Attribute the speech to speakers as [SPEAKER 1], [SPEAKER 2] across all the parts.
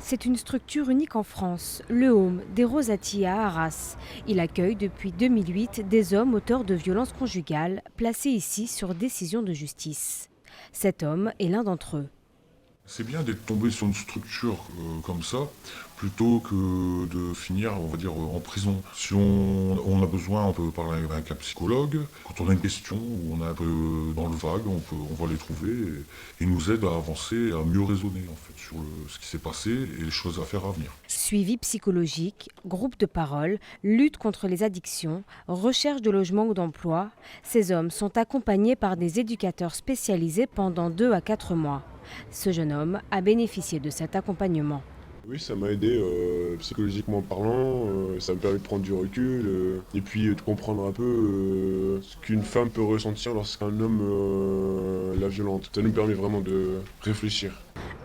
[SPEAKER 1] C'est une structure unique en France, le Home des Rosati à Arras. Il accueille depuis 2008 des hommes auteurs de violences conjugales, placés ici sur décision de justice. Cet homme est l'un d'entre eux.
[SPEAKER 2] C'est bien d'être tombé sur une structure comme ça, plutôt que de finir, on va dire, en prison. Si on a besoin, on peut parler avec un psychologue. Quand on a une question ou on est un peu dans le vague, on va les trouver et ils nous aident à avancer, à mieux raisonner en fait, sur ce qui s'est passé et les choses à faire à venir.
[SPEAKER 1] Suivi psychologique, groupe de parole, lutte contre les addictions, recherche de logement ou d'emploi, ces hommes sont accompagnés par des éducateurs spécialisés pendant 2 à 4 mois. Ce jeune homme a bénéficié de cet accompagnement.
[SPEAKER 3] Oui, ça m'a aidé psychologiquement parlant, ça me permet de prendre du recul et puis de comprendre un peu ce qu'une femme peut ressentir lorsqu'un homme la violente. Ça nous permet vraiment de réfléchir.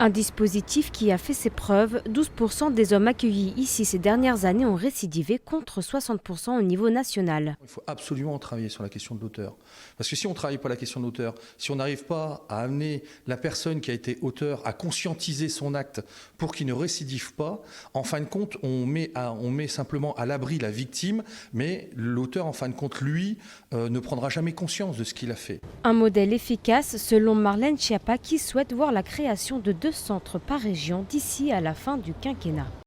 [SPEAKER 1] Un dispositif qui a fait ses preuves. 12% des hommes accueillis ici ces dernières années ont récidivé contre 60% au niveau national.
[SPEAKER 4] Il faut absolument travailler sur la question de l'auteur. Parce que si on ne travaille pas la question de l'auteur, si on n'arrive pas à amener la personne qui a été auteur à conscientiser son acte pour qu'il ne récidive pas, en fin de compte, on met simplement à l'abri la victime, mais l'auteur, en fin de compte, lui, ne prendra jamais conscience de ce qu'il a fait.
[SPEAKER 1] Un modèle efficace selon Marlène Schiappa qui souhaite voir la création de 2 centres par région d'ici à la fin du quinquennat.